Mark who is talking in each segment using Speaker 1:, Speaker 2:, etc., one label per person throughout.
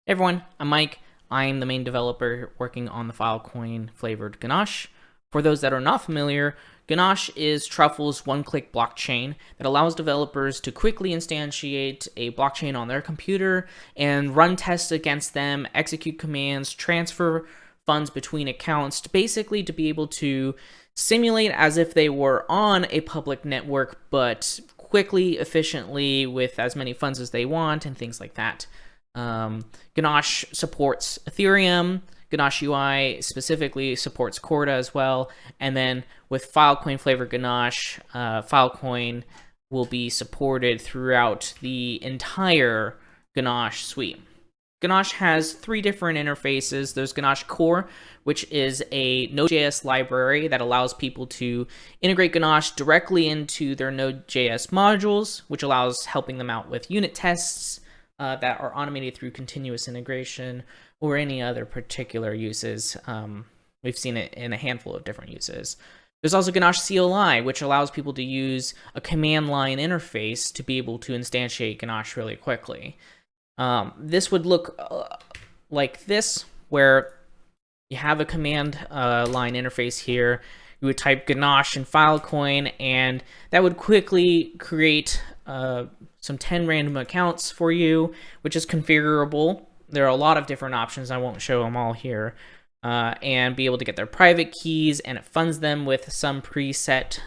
Speaker 1: Hey everyone, I'm Mike. I'm the main developer working on the Filecoin flavored Ganache. For those that are not familiar, Ganache is Truffle's one-click blockchain that allows developers to quickly instantiate a blockchain on their computer and run tests against them, execute commands, transfer funds between accounts, basically to be able to simulate as if they were on a public network, but quickly, efficiently, with as many funds as they want and things like that. Ganache supports Ethereum. Ganache UI specifically supports Corda as well. And then with Filecoin flavored Ganache, Filecoin will be supported throughout the entire Ganache suite. Ganache has three different interfaces. There's Ganache Core, which is a Node.js library that allows people to integrate Ganache directly into their Node.js modules, which allows helping them out with unit tests that are automated through continuous integration or any other particular uses. We've seen it in a handful of different uses. There's also Ganache Cli, which allows people to use a command line interface to be able to instantiate Ganache really quickly. This would look like this, where you have a command line interface here. You would type Ganache and Filecoin, and that would quickly create some 10 random accounts for you, which is configurable. There are a lot of different options. I won't show them all here. And be able to get their private keys, and it funds them with some preset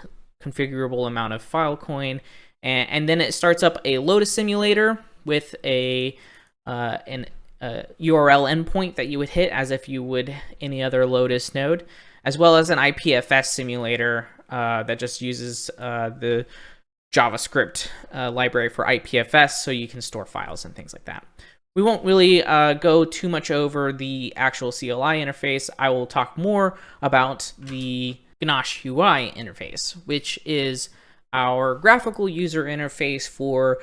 Speaker 1: configurable amount of Filecoin. And then it starts up a Lotus simulator with an URL endpoint that you would hit as if you would any other Lotus node, as well as an IPFS simulator that just uses the JavaScript library for IPFS, so you can store files and things like that. We won't really go too much over the actual CLI interface. I will talk more about the Ganache UI interface, which is our graphical user interface for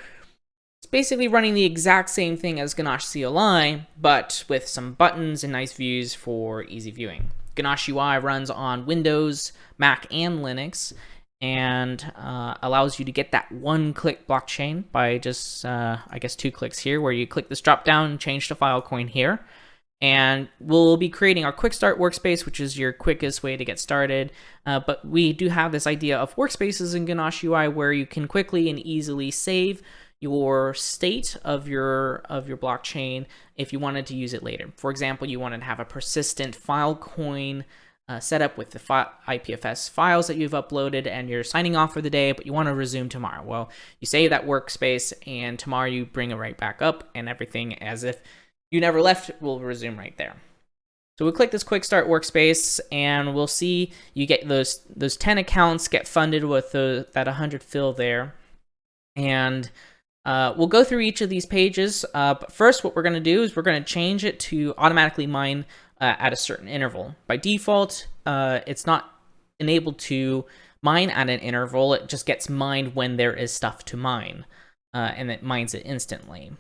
Speaker 1: basically running the exact same thing as Ganache CLI, but with some buttons and nice views for easy viewing. Ganache UI runs on Windows, Mac, and Linux, and allows you to get that one-click blockchain by just, I guess, 2 clicks here, where you click this drop-down and change to Filecoin here. And we'll be creating our quick start workspace, which is your quickest way to get started. But we do have this idea of workspaces in Ganache UI where you can quickly and easily save your state of your blockchain if you wanted to use it later. For example, you wanted to have a persistent Filecoin setup with the IPFS files that you've uploaded, and you're signing off for the day, but you want to resume tomorrow. Well, you save that workspace, and tomorrow you bring it right back up, and everything as if you never left will resume right there. So we'll click this quick start workspace, and we'll see you get those 10 accounts get funded with that 100 fill there. And we'll go through each of these pages. But first, what we're going to do is we're going to change it to automatically mine at a certain interval. By default, it's not enabled to mine at an interval. It just gets mined when there is stuff to mine, and it mines it instantly.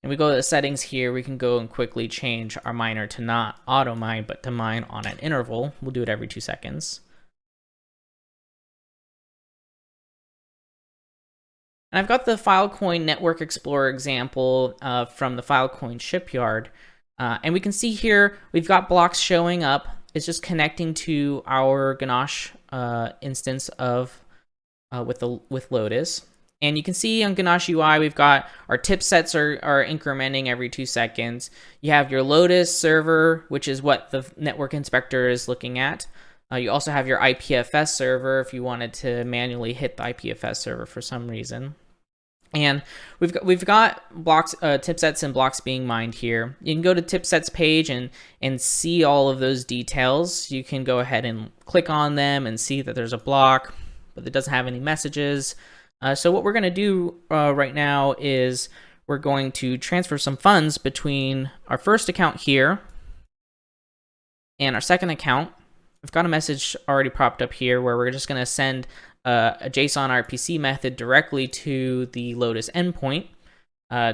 Speaker 1: And we go to the settings here. We can go and quickly change our miner to not auto mine, but to mine on an interval. We'll do it every 2 seconds. And I've got the Filecoin Network Explorer example from the Filecoin shipyard. And we can see here we've got blocks showing up. It's just connecting to our Ganache instance of with Lotus. And you can see on Ganache UI, we've got our tip sets are incrementing every 2 seconds. You have your Lotus server, which is what the network inspector is looking at. You also have your IPFS server if you wanted to manually hit the IPFS server for some reason. And we've got blocks, tip sets and blocks being mined here. You can go to tip sets page and see all of those details. You can go ahead and click on them and see that there's a block, but it doesn't have any messages. So what we're going to do right now is we're going to transfer some funds between our first account here and our second account. I've got a message already propped up here where we're just going to send a JSON RPC method directly to the Lotus endpoint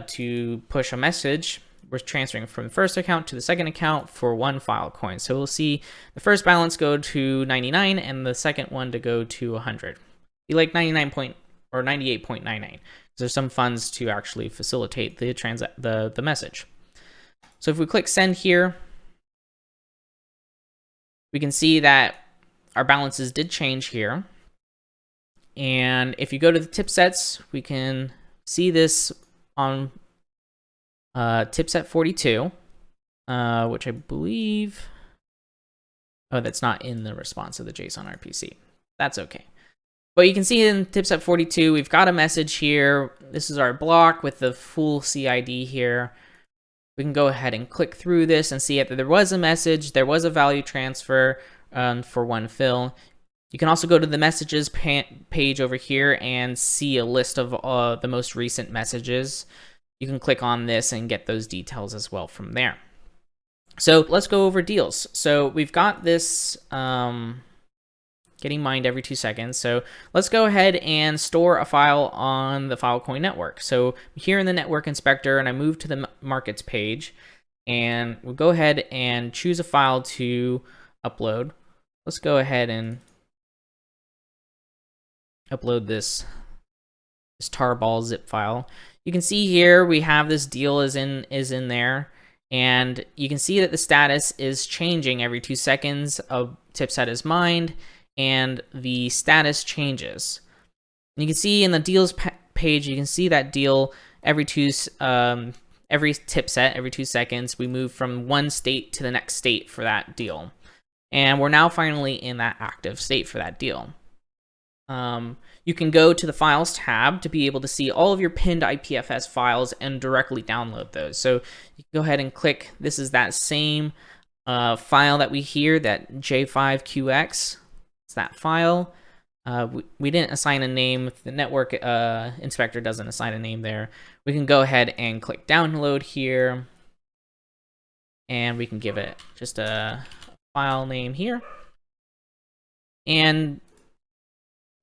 Speaker 1: to push a message. We're transferring from the first account to the second account for 1 Filecoin. So we'll see the first balance go to 99 and the second one to go to 100. Be like 98.99. There's some funds to actually facilitate the message. So if we click send here, we can see that our balances did change here. And if you go to the tip sets, we can see this on tip set 42, which I believe, oh, that's not in the response of the JSON RPC. That's okay. But you can see in tip set 42, we've got a message here. This is our block with the full CID here. We can go ahead and click through this and see that there was a message, there was a value transfer for one fill. You can also go to the messages page over here and see a list of the most recent messages. You can click on this and get those details as well from there. So let's go over deals. So we've got this getting mined every 2 seconds. So let's go ahead and store a file on the Filecoin network. So here in the network inspector, and I move to the markets page, and we'll go ahead and choose a file to upload. Let's go ahead and upload this tarball zip file. You can see here we have this deal is in there, and you can see that the status is changing every 2 seconds. A tip set is mined, and the status changes. And you can see in the deals page, you can see that deal every tip set every 2 seconds. We move from one state to the next state for that deal, and we're now finally in that active state for that deal. You can go to the Files tab to be able to see all of your pinned IPFS files and directly download those. So you can go ahead and click, this is that same file that we hear, that J5QX. It's that file. We didn't assign a name. The network inspector doesn't assign a name there. We can go ahead and click download here, and we can give it just a file name here. And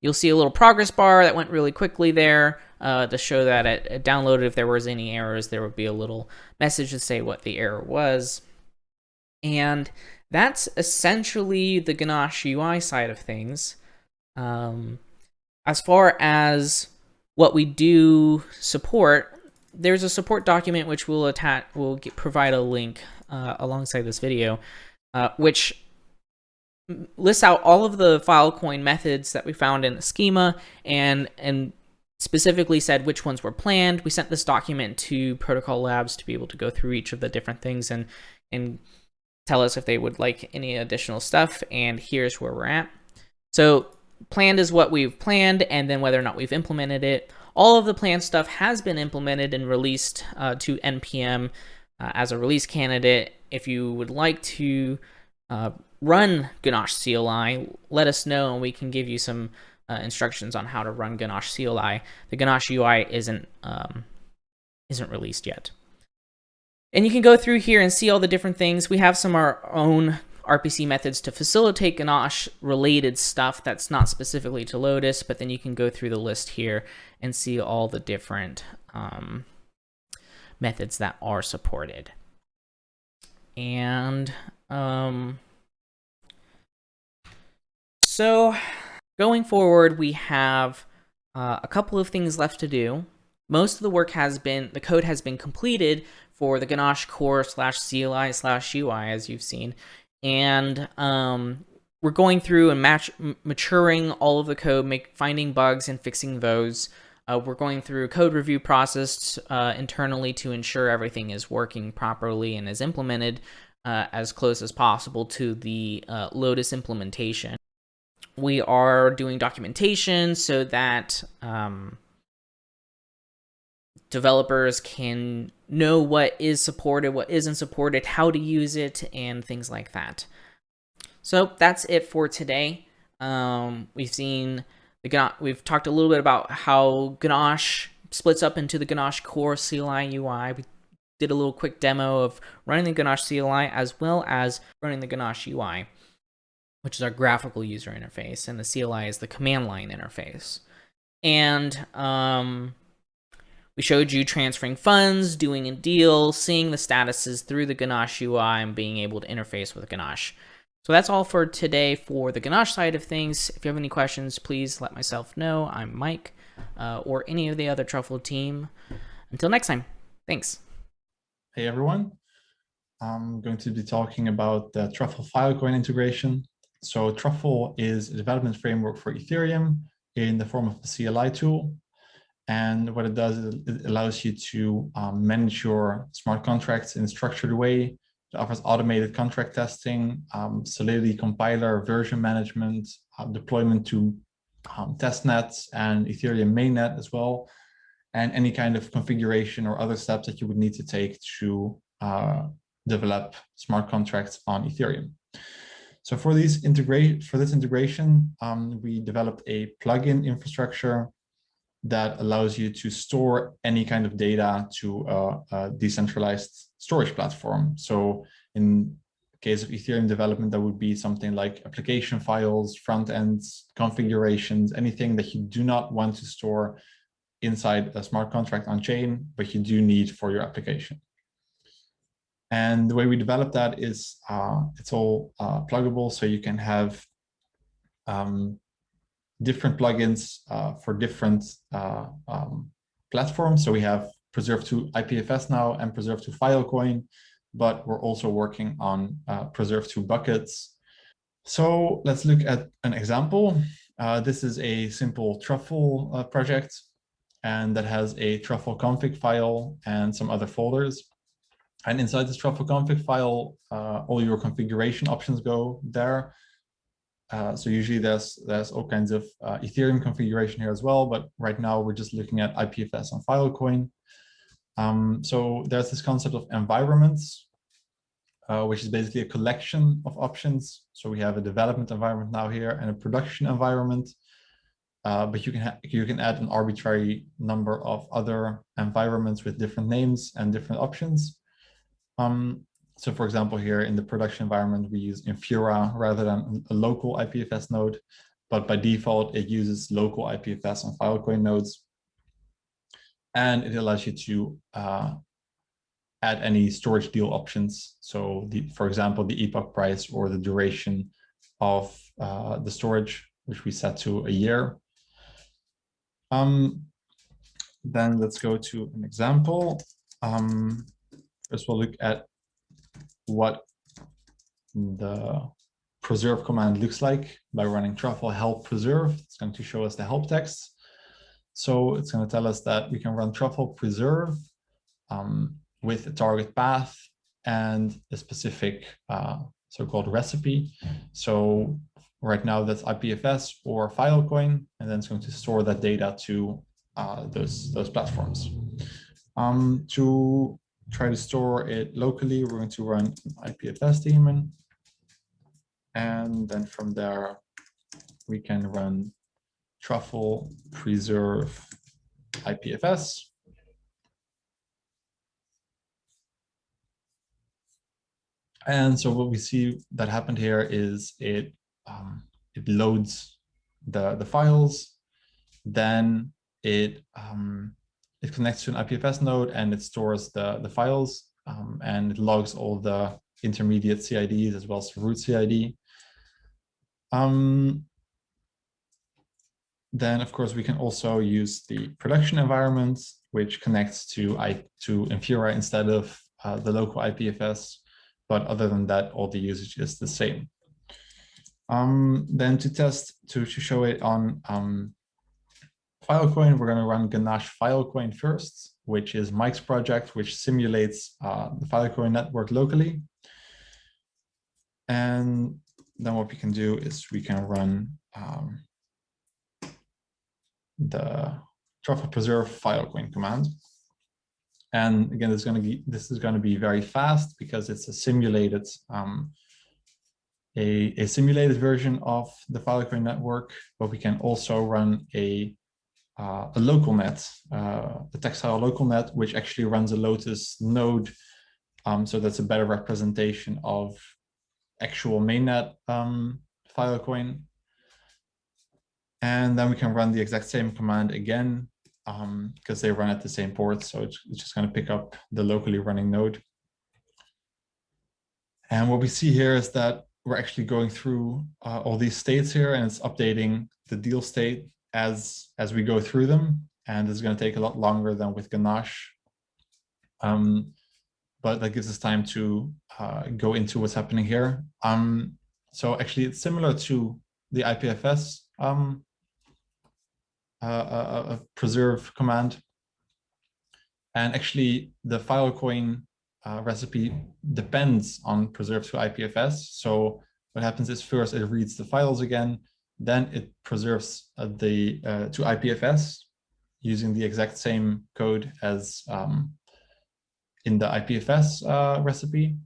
Speaker 1: you'll see a little progress bar that went really quickly there to show that it downloaded. If there was any errors, there would be a little message to say what the error was. And that's essentially the Ganache UI side of things. As far as what we do support, there's a support document which we'll provide a link alongside this video, which lists out all of the Filecoin methods that we found in the schema and specifically said which ones were planned. We sent this document to Protocol Labs to be able to go through each of the different things and tell us if they would like any additional stuff, and here's where we're at. So planned is what we've planned, and then whether or not we've implemented it. All of the planned stuff has been implemented and released to NPM as a release candidate. If you would like to run Ganache CLI, let us know and we can give you some instructions on how to run Ganache CLI. The Ganache UI isn't released yet. And you can go through here and see all the different things. We have some of our own RPC methods to facilitate Ganache related stuff that's not specifically to Lotus, but then you can go through the list here and see all the different methods that are supported. And so going forward, we have a couple of things left to do. Most of the work the code has been completed for the Ganache core /CLI/UI, as you've seen. And we're going through and maturing all of the code, finding bugs and fixing those. We're going through a code review process internally to ensure everything is working properly and is implemented as close as possible to the Lotus implementation. We are doing documentation so that developers can know what is supported, what isn't supported, how to use it, and things like that. So that's it for today. We've talked a little bit about how Ganache splits up into the Ganache core CLI UI. We did a little quick demo of running the Ganache CLI as well as running the Ganache UI, which is our graphical user interface, and the CLI is the command line interface. And we showed you transferring funds, doing a deal, seeing the statuses through the Ganache UI, and being able to interface with Ganache. So that's all for today for the Ganache side of things. If you have any questions, please let myself know. I'm Mike, or any of the other Truffle team. Until next time, thanks.
Speaker 2: Hey everyone. I'm going to be talking about the Truffle Filecoin integration. So Truffle is a development framework for Ethereum in the form of a CLI tool. And what it does is it allows you to manage your smart contracts in a structured way. It offers automated contract testing, Solidity compiler, version management, deployment to testnets and Ethereum mainnet as well, and any kind of configuration or other steps that you would need to take to develop smart contracts on Ethereum. So for this integration, we developed a plugin infrastructure that allows you to store any kind of data to a decentralized storage platform. So in case of Ethereum development, that would be something like application files, front ends, configurations, anything that you do not want to store inside a smart contract on chain, but you do need for your application. And the way we develop that is it's all pluggable, so you can have different plugins for different platforms. So we have Preserve2 IPFS now and Preserve2 Filecoin, but we're also working on Preserve2 buckets. So let's look at an example. This is a simple Truffle project, and that has a Truffle config file and some other folders. And inside this Truffle config file, all your configuration options go there. So usually there's all kinds of Ethereum configuration here as well, but right now we're just looking at IPFS and Filecoin. So there's this concept of environments, which is basically a collection of options. So we have a development environment now here and a production environment, but you can add an arbitrary number of other environments with different names and different options. So for example, here in the production environment, we use Infura rather than a local IPFS node, but by default, it uses local IPFS and Filecoin nodes. And it allows you to add any storage deal options. So for example, the epoch price or the duration of the storage, which we set to a year. Then let's go to an example. First we'll look at what the preserve command looks like by running truffle help preserve. It's going to show us the help text. So it's going to tell us that we can run truffle preserve with a target path and a specific so-called recipe. So right now that's IPFS or Filecoin, and then it's going to store that data to those platforms. To try to store it locally, we're going to run an IPFS daemon. And then from there, we can run truffle preserve IPFS. And so what we see that happened here is it loads the files, then it connects to an IPFS node and it stores the files, and it logs all the intermediate CIDs as well as the root CID. Then, of course, we can also use the production environment, which connects to Infura instead of the local IPFS. But other than that, all the usage is the same. Then to show it on Filecoin, we're going to run Ganache Filecoin first, which is Mike's project, which simulates the Filecoin network locally. And then what we can do is we can run the truffle preserve Filecoin command. And again, this is going to be very fast because it's a simulated simulated version of the Filecoin network, but we can also run a local net, a Textile local net, which actually runs a Lotus node. So that's a better representation of actual mainnet Filecoin. And then we can run the exact same command again, because they run at the same port. So it's just going to pick up the locally running node. And what we see here is that we're actually going through all these states here, and it's updating the deal state as we go through them. And it's going to take a lot longer than with Ganache. but that gives us time to go into what's happening here. So actually, it's similar to the IPFS preserve command. And actually, the Filecoin recipe depends on preserve to IPFS. So what happens is first it reads the files again, then it preserves to IPFS using the exact same code as in the IPFS recipe.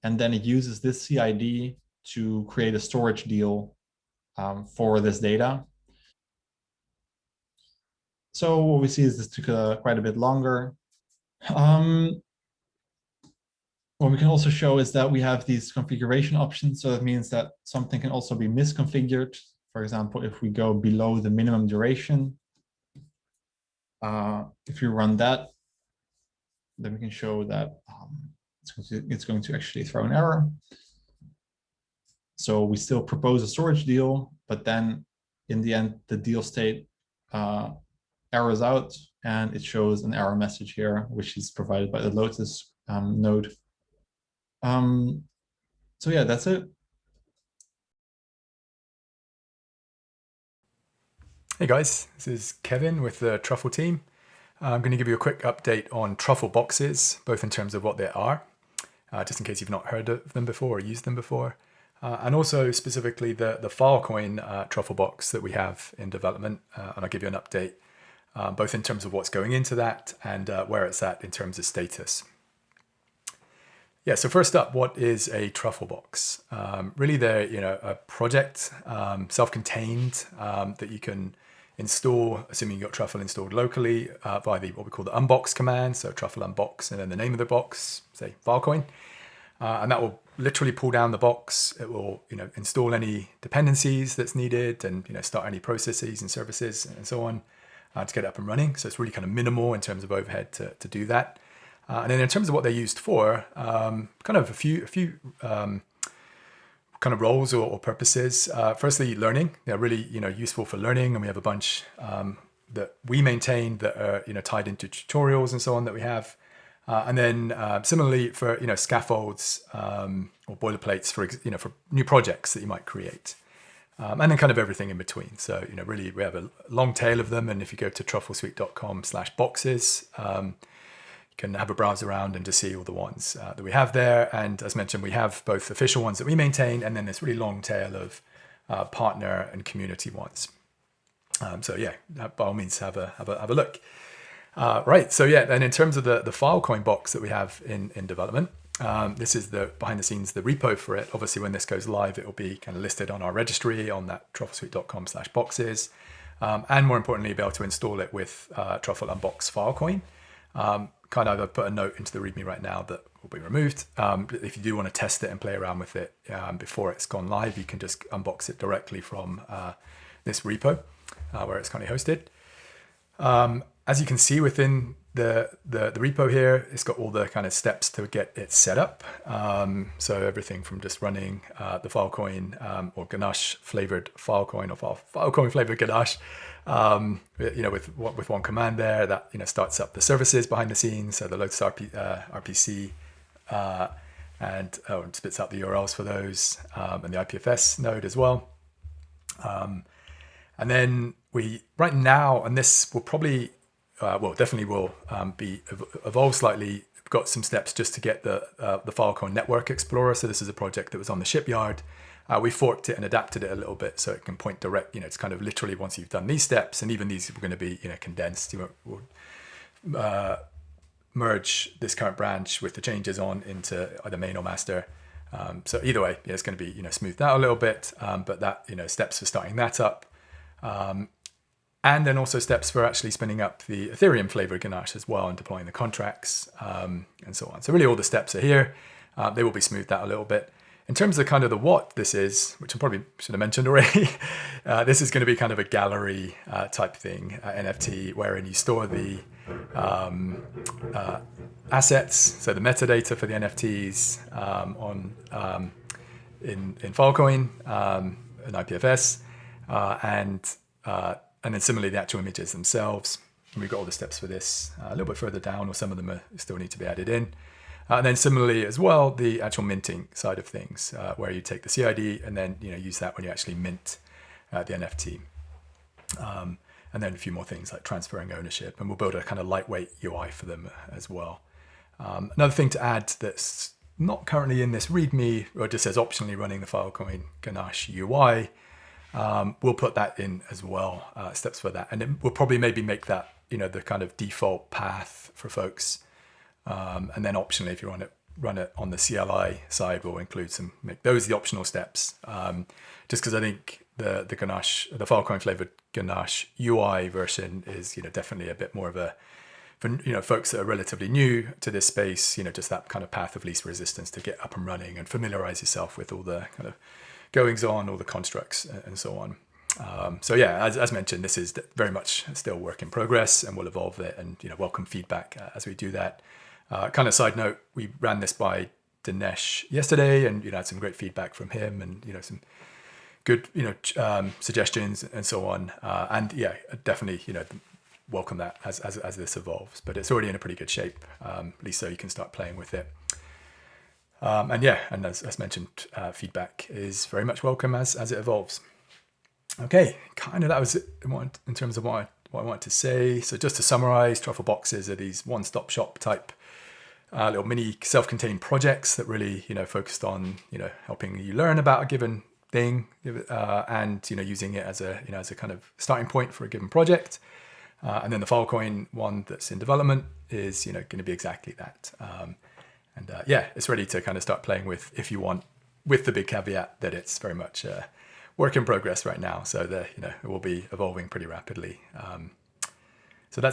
Speaker 2: And then it uses this CID to create a storage deal for this data. So what we see is this took quite a bit longer. What we can also show is that we have these configuration options. So that means that something can also be misconfigured. For example, if we go below the minimum duration, if you run that, then we can show that it's going to actually throw an error. So we still propose a storage deal, but then in the end, the deal state errors out, and it shows an error message here, which is provided by the Lotus node. So yeah, that's it.
Speaker 3: Hey guys, this is Kevin with the Truffle team. I'm going to give you a quick update on Truffle boxes, both in terms of what they are, just in case you've not heard of them before or used them before, and also specifically the Filecoin Truffle box that we have in development, and I'll give you an update both in terms of what's going into that and where it's at in terms of status. Yeah, so first up, what is a Truffle box? Really, they're a project, self-contained, that you can install, assuming you've got Truffle installed locally, via what we call the unbox command. So Truffle unbox, and then the name of the box, say Filecoin, and that will literally pull down the box. It will install any dependencies that's needed, and start any processes and services and so on to get it up and running. So it's really kind of minimal in terms of overhead to do that. And then in terms of what they're used for, kind of a few kind of roles or purposes. Firstly, learning. They're really useful for learning, and we have a bunch that we maintain that are tied into tutorials and so on that we have. And then similarly for scaffolds or boilerplates for new projects that you might create. And then kind of everything in between. So really we have a long tail of them, and if you go to trufflesuite.com/boxes, you can have a browse around and just see all the ones that we have there. And as mentioned, we have both official ones that we maintain, and then this really long tail of partner and community ones. So yeah, by all means, have a look. Right. So yeah, and in terms of the Filecoin box that we have in development, this is the behind the scenes, the repo for it. Obviously, when this goes live, it will be kind of listed on our registry on that trufflesuite.com/boxes, and more importantly, be able to install it with Truffle Unbox Filecoin. I've put a note into the README right now that will be removed. If you do want to test it and play around with it before it's gone live, you can just unbox it directly from this repo where it's currently hosted. As you can see within the repo here, it's got all the kind of steps to get it set up. So everything from just running the Filecoin or Ganache flavored Filecoin or Filecoin flavored Ganache, with one command there that starts up the services behind the scenes, so the Lotus RPC, and spits out the URLs for those, and the IPFS node as well. And then right now, and this will probably definitely will be evolved slightly. We've got some steps just to get the Filecoin Network Explorer. So this is a project that was on the shipyard. We forked it and adapted it a little bit so it can point direct. It's kind of literally once you've done these steps, and even these are going to be condensed. We'll merge this current branch with the changes on into either main or master. So either way, it's going to be smoothed out a little bit, but that steps for starting that up. And then also steps for actually spinning up the Ethereum flavored Ganache as well and deploying the contracts and so on. So really all the steps are here. They will be smoothed out a little bit. In terms of kind of the what this is, which I probably should have mentioned already, this is going to be kind of a gallery type thing, NFT, wherein you store the assets, so the metadata for the NFTs in Filecoin and IPFS, and then similarly the actual images themselves. And we've got all the steps for this a little bit further down, or some of them still need to be added in. And then similarly as well, the actual minting side of things, where you take the CID and then use that when you actually mint the NFT. And then a few more things like transferring ownership, and we'll build a kind of lightweight UI for them as well. Another thing to add that's not currently in this README, or just says optionally running the Filecoin Ganache UI, we'll put that in as well, steps for that. And we'll probably maybe make that, the kind of default path for folks. And then optionally, if you run it on the CLI side, we'll make those the optional steps. Just because I think the Filecoin flavored Ganache UI version is, definitely a bit more of a, for folks that are relatively new to this space, just that kind of path of least resistance to get up and running and familiarize yourself with all the kind of goings on, all the constructs and so on. So yeah, as mentioned, this is very much still work in progress, and we'll evolve it and welcome feedback as we do that. Kind of side note, we ran this by Dinesh yesterday, and had some great feedback from him, and some good suggestions and so on. And yeah, definitely welcome that as this evolves. But it's already in a pretty good shape, at least so you can start playing with it. And yeah, and as mentioned, feedback is very much welcome as it evolves. Okay, kind of that was it in terms of what I wanted to say. So just to summarize, Truffle boxes are these one-stop shop type little mini self-contained projects that really focused on helping you learn about a given thing, and using it as a kind of starting point for a given project. And then the Filecoin one that's in development is going to be exactly that. And yeah, it's ready to kind of start playing with if you want, with the big caveat that it's very much work in progress right now. So it will be evolving pretty rapidly. So that's